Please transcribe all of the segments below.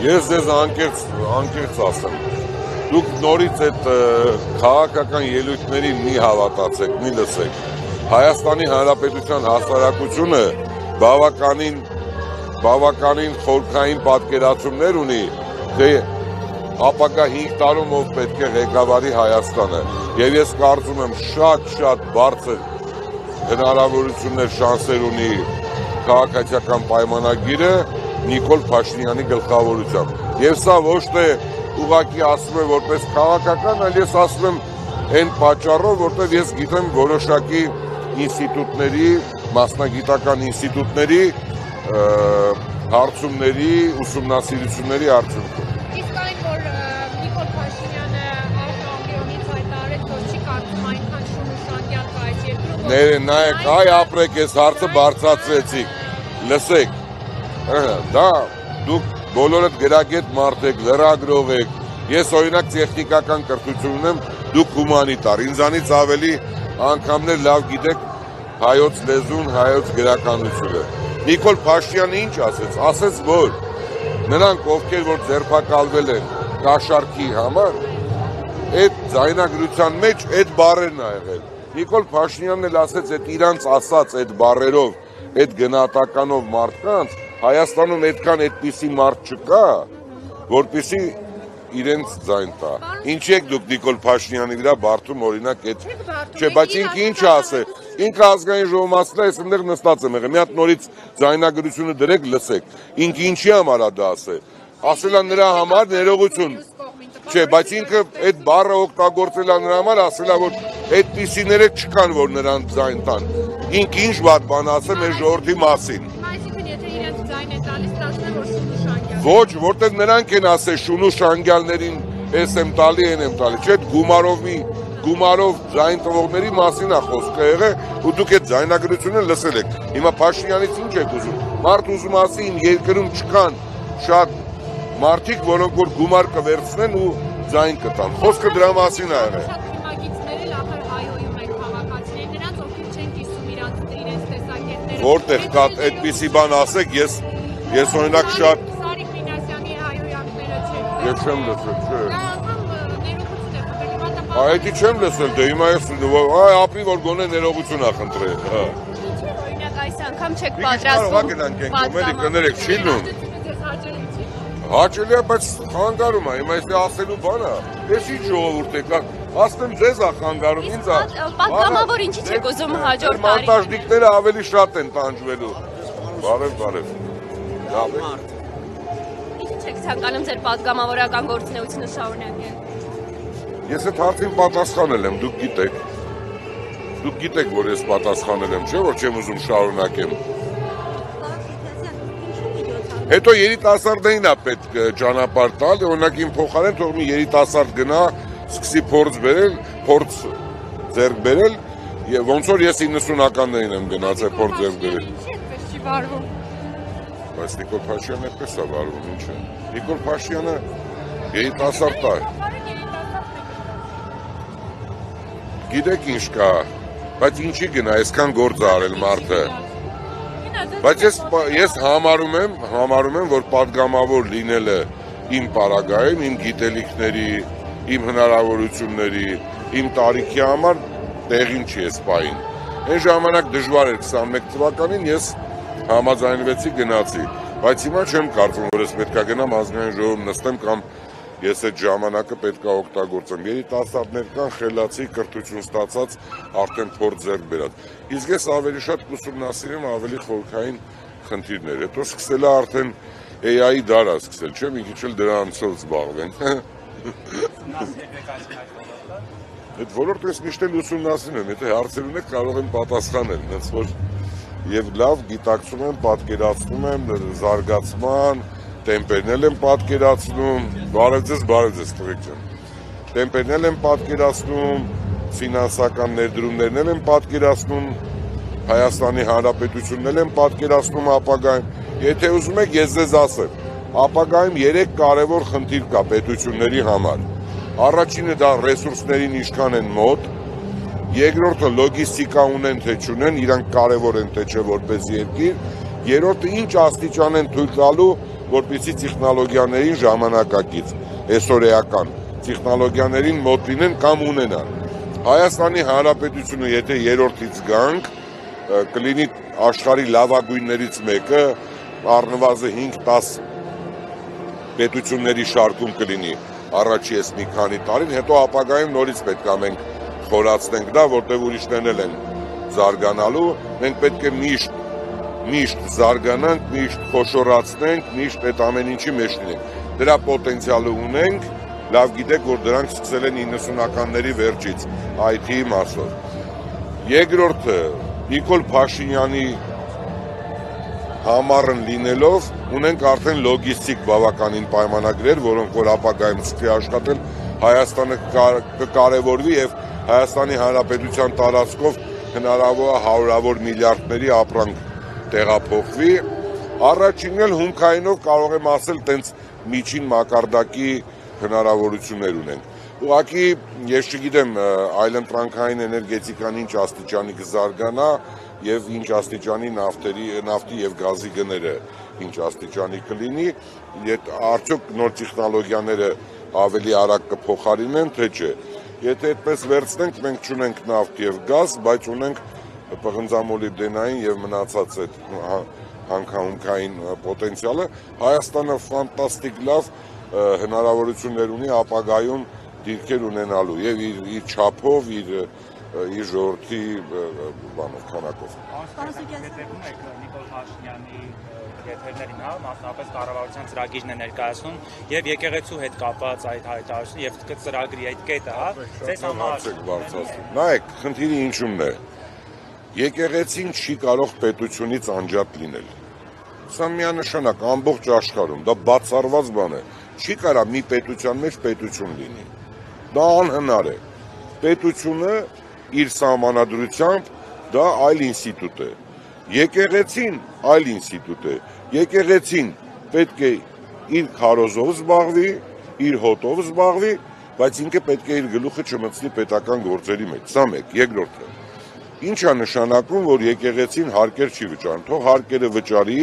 Ես ձեզ անկեղծ ասեմ, դուք նորից այդ քաղաքական ելույթներին մի հավատացեք, մի լսեք։ Հայաստանի Հանրապետության հասարակությունը բավականին խորքային պատկերացումներ ունի, թե ապագա 5 տարում ով պետք է ղեկավարի Հայաստանը։ Եվ ես կարծում եմ շատ բարձր հնարավորություններ, շանսեր ունի քաղաքացիական պայմանագիրը Նիկոլ Փաշինյանի գլխավորությամբ։ Եվ սա ոչ թե ուղղակի ասում եմ որպես քաղաքական, այլ ես ասում եմ այն պատճառով, որտեղ ես գիտեմ որոշակի ինստիտուտների, մասնագիտական ինստիտուտների հարցումների, ուսումնասիրությունների արդյունքում։ Իսկ այն, որ Նիկոլ Փաշինյանը արտահայտությունից հայտարարեց, որ չի կարծում այնքան շունուշանգյալ կա այս երկրում։ Նայեք, այ ապրեք, այս հարցը բարձրացրեցիք, լսեք, դա դուք բոլորդ գրագետ մարդ եք, լրագրող եք, ես օրինակ տեխնիկական կրթություն ունեմ, դուք հումանիտար, ինձանից ավելի անգամներ լավ գիտեք հայոց լեզուն, հայոց գրականությունը։ Նիկոլ Փաշինյանը ինչ ասեց, ասեց, որ նրանք ովքեր որ ձերբակալվել են կաշառքի համար, այդ ձայնագրության մեջ այդ բառերն ա եղել։ Նիկոլ Փաշինյանն էլ ասեց, այդ իրանց ասած այդ բառերով, այդ գնահատականով մարդկանց Հայաստանում այդքան այդպիսի մարդ չկա, որպեսի իրենց ձայն տա։ Ինչի եք դուք Նիկոլ Փաշինյանի վրա բարդում օրինակ այդ, չէ, բայց ինքը ինչ ասե, ինքը ազգային ժողովմասն է, ես այնտեղ նստած եմ եղել, մի հատ նորից ձայնագրությունը դրեք, լսեք, ինքը ինչի համար է դա ասե, ասել է նրա համար ներողություն, չէ, բայց ինքը այդ բառը օգտագործել է նրա համար, ասել է, որ այդպիսիները չկան, որ նրան ձայն տան, ինքը ինչ վատ բան ասե մեր ժողովրդի մասին։ Ոչ, որտեղ նրանք են ասել շունուշանգյալներին ես եմ տալի, են եմ տալի, չէ, գումարով ձայն տվողների մասին է խոսքը եղել ու դուք այդ ձայնագրությունը լսել եք։ Հիմա Փաշինյանից ինչ եք ուզում։ Մարդ ուզում ասի իմ երկրում չկան շատ մարդիկ, որոնք որ գումար կվերցնեն ու ձայն կտան։ Խոսքը դրա մասին է եղել։ Որտեղ կա այդպիսի բան ասեք, ես օրինակ շատ Ես չեմ լսել, չէ։ Այդի չեմ լսել, դե հիմա ես ապրի, որ գոնե ներողություն ախնդրել, հա։ Օրինակ այս անգամ չեք պատրաստում։ Կարող գնանք ենք կոմելի կներեք, չի լում։ Հաճելի է, բայց խանգարում է, հիմա ես ասելու բան է, ես ինչ ժողովուրդ եք, ասնեմ ձեզ է խանգարում, ինձ է։ Պատգամավոր ինչի չեք ուզում հաջորդ տարի։ Մոնտաժնիկները ավելի շատ են տանջվելու։ Բարև։ Չեք ցանկանում ձեր պատգամավորական գործունեությունը շարունակել։ Ես այդ հարցին պատասխանել եմ, դուք գիտեք։ Դուք գիտեք, որ ես պատասխանել եմ, չէ՞ որ չեմ ուզում շարունակեմ։ Հետո երիտասարդներին է պետք ճանապարհ տալ, օրինակ իմ փոխարեն թող մի երիտասարդ գնա, սկսի փորձ ձեռք բերել, եւ ոնց որ ես 90-ականներին եմ գնացել փորձ ձեռք բերել։ Չի վարվում։ Բայց Նիկոլ Փաշինյանը այդպես է վարվում, ինչ է։ Նիկոլ Փաշինյանը երիտասարդ է։ Գիտեք ինչ կա, բայց ինչի գնա, այսքան գործ արել մարդը։ Բայց ես համարում եմ, որ պատգամավոր լինելը իմ պարագայում, իմ գիտելիքների, իմ հնարավորությունների, իմ տարիքի համար տեղին չի ես պային։ Այն ժամանակ դժվար էր 21 թվականին ես համաձայնվեցի գնացի, բայց հիմա չեմ կարծում, որ ես պետք է գնամ ազգային ժողովում նստեմ կամ ես այդ ժամանակը պետք է օգտագործեմ։ Երիտասարդներ կան խելացի կրթություն ստացած, արդեն փորձ ձեռք բերած։ Իսկ ես ավելի շատ ուսումնասիրեմ ավելի խորքային խնդիրներ։ Հետո սկսել է արդեն AI-ի դար է սկսել, չէ՞, մի քիչ էլ դրանցով զբաղվենք։ Այդ ոլորտը ես միշտ էլ ուսումնասիրում եմ, եթե հարցեր ունեք կարող եմ պատասխանել, հենց որ եւ լավ գիտակցում եմ, պատկերացնում եմ զարգացման տեմպերն եմ պատկերացնում, բարև ձեզ տղեկ ջան, տեմպերն եմ պատկերացնում, ֆինանսական ներդրումներն եմ պատկերացնում, Հայաստանի Հանրապետությունն եմ պատկերացնում ապագայում, եթե ուզում եք ես ձեզ ասեմ, ապագայում 3 կարևոր խնդիր կա պետությունների համար, առաջինը դա ռեսուրսներին ինչքան են մոտ, երկրորդը լոգիստիկա ունեն թե չունեն, իրանք կարևոր են թե չէ որպես երկիր, երրորդը ինչ աստիճան են թույլ տալու որպեսզի տեխնոլոգիաներին ժամանակակից, այսօրեական տեխնոլոգիաներին մոտ լինեն կամ ունենան։ Հայաստանի Հանրապետությունը, եթե երրորդից գանք, կլինի աշխարհի լավագույններից մեկը, առնվազն 5-10 պետությունների շարքում կլինի առաջի այս մի քանի տարին, հետո ապագայում նորից պետք է մենք խորացնենք դա, որտեղ ուրիշներն են զարգանալու, մենք պետք է միշտ զարգանանք, միշտ խոշորացնենք, միշտ այդ ամեն ինչի մեջ լինենք։ Դրա պոտենցիալը ունենք, լավ գիտեք, որ դրանք սկսել են 90-ականների վերջից IT-ի մասով։ Երկրորդը, Նիկոլ Փաշինյանի համառն լինելով, ունենք արդեն լոգիստիկ բավականին պայմանագրեր, որոնք որ ապագայում սկսի աշխատել, Հայաստանը կկարևորվի եւ Հայաստանի Հանրապետության տարածքով հնարավոր է հարյուրավոր միլիարդների ապրանք տեղափոխվի։ Առաջինն էլ հումքայինով կարող եմ ասել, տենց միջին մակարդակի հնարավորություններ ունենք։ Ուղղակի ես չգիտեմ այլընտրանքային էներգետիկան ինչ աստիճանի կզարգանա եւ ինչ աստիճանի նավթի եւ գազի գները ինչ աստիճանի կլինի, արդյոք նոր տեխնոլոգիաները ավելի արագ կփոխարինեն, թե չէ։ Եթե այդպես վերցնենք, մենք չունենք նավթ եւ գազ, բայց ունենք պղնձամոլիբդենային եւ մնացած այդ հանքահունքային պոտենցիալը, Հայաստանը ֆանտաստիկ լավ հնարավորություններ ունի ապագայում դիրքեր ունենալու եւ իր չափով, իր ժողովրդի բանով քանակով։ Հետևում եք Նիկոլ Փաշինյանի եթերներին, մասնավորապես կառավարության ծրագիրն է ներկայացնում եւ եկեղեցու հետ կապված այդ հայտարարությունը եւ ծրագրի այդ կետը, ձեզ համար նայեք, խնդիրը ինչումն է։ Եկեղեցին չի կարող պետությունից անջատ լինել։ Սա միանշանակ ամբողջ աշխարհում, դա բացառված բան է։ Չի կարա մի պետության մեջ պետություն լինի։ Դա անհնար է։ Պետությունը իր սահմանադրությամբ դա այլ ինստիտուտ է։ Եկեղեցին այլ ինստիտուտ է։ Եկեղեցին պետք է իր քարոզով զբաղվի, իր հոտով զբաղվի, բայց ինքը պետք է իր գլուխը չմտցնի պետական գործերի մեջ։ Սա մեկ, երկրորդը։ Ինչ է նշանակում, որ եկեղեցին հարկեր չի վճարում, թող հարկերը վճարի,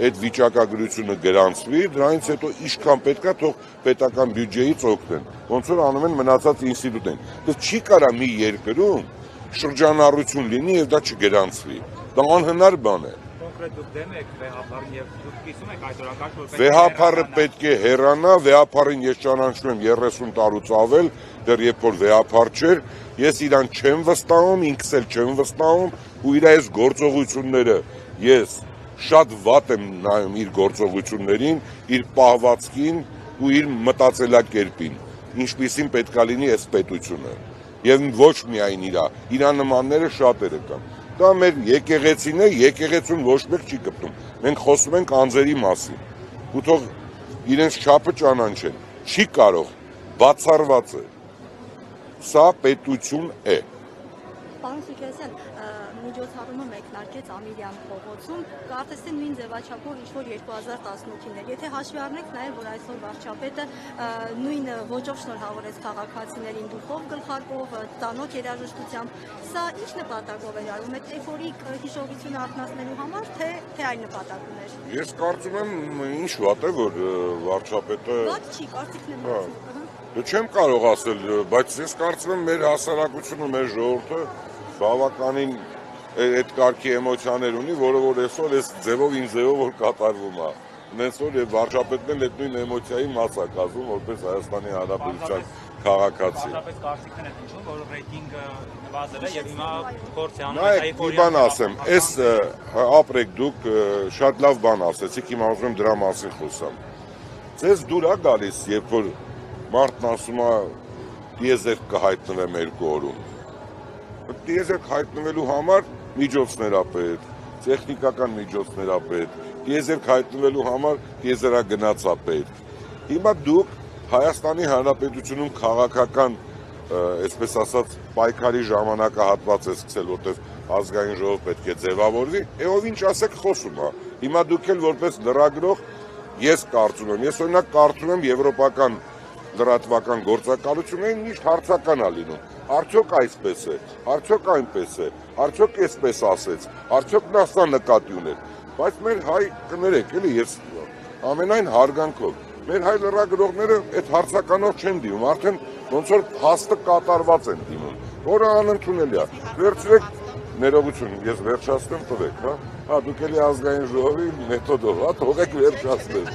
այդ վիճակագրությունը գրանցվի, դրանից հետո ինչքան պետք է թող պետական բյուջեից օգնեն, ոնց որ անում են մնացած ինստիտուտին։ Դա չի կարա մի երկրում շրջանառություն լինի եւ դա չգրանցվի։ Դա անհնար բան է։ Կոնկրետ դուք դեմ եք վեհապարին եւ դուք կիսում եք այդ օրակարգ, որ վեհապարը պետք է հեռանա, վեհապարին ես ճանաչում եմ 30 տարուց ավել, դեռ երբ որ վեհապար չէր, ես իրան չեմ վստահում, ինքս էլ չեմ վստահում ու իր այս գործողությունները ես շատ վատ եմ նայում իր գործողություններին, իր պահվածքին ու իր մտածելակերպին, ինչպիսին պետքա լինի այս պետությունը։ Եվ ոչ միայն իրա նմանները շատերը կան։ Դա մեր եկեղեցին է, եկեղեցուն ոչ մեկ չի կպտում։ Մենք խոսում ենք անձերի մասին։ Ու թող իրենց չափը ճանաչեն։ Չի կարող, բացառված է։ Սա պետություն է։ Պարոն Սուքերսյան, միջոցառումը մեկնարկեց Ամիրյան փողոցում, կարծես թե նույն ձևաչափով ինչ-որ 2018-ին էր։ Եթե հաշվի առնենք նաև, որ այսօր վարչապետը նույն ոճով շնորհավորեց քաղաքացիներին դուխով գլխարկով, ծանոթ երաժշտությամբ, սա ինչ նպատակով էր արվում, այդ էֆորիկ հիշողությունը արթնացնելու համար, թե այլ նպատակ ուներ։ Ես կարծում եմ, ինչ վատ է, որ վարչապետը Վատ չի, կարծիքն եմ ասում։ Չեմ կարող ասել, բայց ես կարծում եմ մեր հասարակությունը, մեր ժողովուրդը բավականին այդ կարգի էմոցիաներ ունի, որը որ այսօր այս ձևով ինձ ձևով որ կատարվում է։ Նենց որ վարչապետն էլ այդ նույն էմոցիայի մաս է կազմում, որպես Հայաստանի Հանրապետության քաղաքացի։ Պարզապես կարծիքն է ինչու, որ ռեյտինգը նվազել է եւ հիմա փորձ է անում Նայեք, մի բան ասեմ, այս ապրեք դուք շատ լավ բան ասեցիք, հիմա ուզում եմ դրա մասին խոսամ։ Ձեզ դուր է գալիս, երբ որ մարդն ասում է դիեզերք կհայտնվեմ 2 օրում։ Դիեզերք հայտնվելու համար միջոցներ ա պետք, տեխնիկական միջոցներ ա պետք, դիեզերք հայտնվելու համար դիեզերագնաց ա պետք։ Հիմա դուք Հայաստանի Հանրապետությունում քաղաքական, այսպես ասած, պայքարի ժամանակահատված է սկսել, որտեղ ազգային ժողով պետք է ձևավորվի, ով ինչ ասեք խոսում է։ Հիմա դուք էլ որպես լրագրող ես կարծում եմ, ես օրինակ կարծում եմ եվրոպական լրատվական գործակալություններին միշտ հարցական է լինում։ Արդյոք այսպես է, արդյոք այնպես է, արդյոք այսպես ասեց, արդյոք նա սա նկատի ուներ։ Բայց մեր հայ կներեք, էլի ես ամենայն հարգանքով։ Մեր հայ լրագրողները այդ հարցականով չեն դիմում, արդեն ոնց որ փաստը կատարված են դիմում, որը անընդունելի է։ Վերցրեք ներողություն, ես վերջացնեմ, տվեք, հա։ Հա, դուք էլի ազգային ժողովի մեթոդով, հա, թողեք վերջացնել։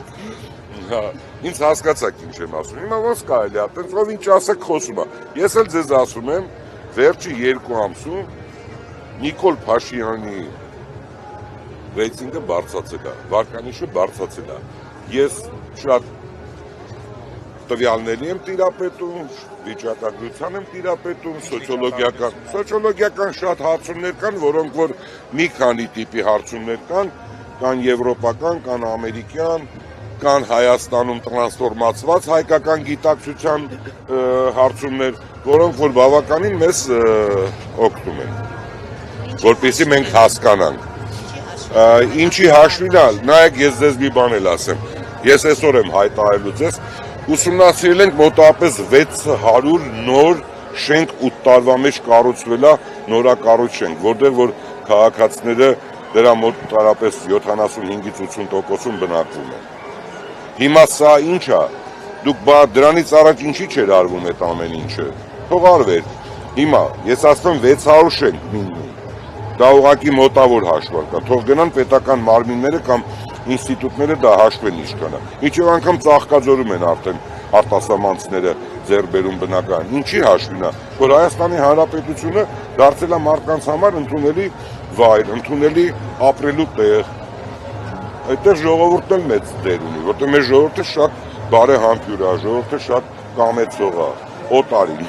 Հա, ինձ հասկացաք ինչ եմ ասում։ Հիմա ոնց կարելի է, այդպես ով ինչ ասեք խոսում է։ Ես էլ ձեզ ասում եմ, վերջի 2 ամսում Նիկոլ Փաշինյանի ռեյտինգը բարձրացել է, վարկանիշը բարձրացել է։ Ես շատ տվյալների եմ տիրապետում, վիճակագրության եմ տիրապետում, սոցիոլոգիական շատ հարցումներ կան, որոնք որ մի քանի տիպի հարցումներ կան եվրոպական, կան ամերիկյան, կան Հայաստանում տրանսֆորմացված հայկական գիտակցության հարցումներ, որոնք որ բավականին մեզ օգնում են, որպեսզի մենք հասկանանք։ Ինչի հաշվին է, նայեք ես ձեզ մի բան էլ ասեմ, ես այսօր եմ հայտարարելու ձեզ, ուսումնասիրել ենք մոտավորապես 600 նոր շենք 8 տարվա մեջ կառուցվել է նորակառույց շենք, որտեղ որ քաղաքացիները դրա մոտավորապես 75-ից 80%-ում բնակվում են։ Հիմա սա ինչ է, դուք դրանից առաջ ինչի չէր արվում այդ ամեն ինչը, թող արվեր։ Հիմա ես ասում 600 շենք մինիմում, դա ուղղակի մոտավոր հաշվարկա, թող գնան պետական մարմինները կամ ինստիտուտները դա հաշվեն ինչքան է։ Ինչեւ անգամ Ծաղկաձորում են արդեն արտասահմանցիները ձեռբերում բնակարան։ Ինչի հաշվին է, որ Հայաստանի Հանրապետությունը դարձել է մարդկանց համար ընդունելի վայր, ընդունելի ապրելու տեղ։ Այդտեղ ժողովուրդն էլ մեծ դեր ունի, որտեղ մեր ժողովուրդը շատ բարեհամբույր է, ժողովուրդը շատ կամեցող է, օտարի։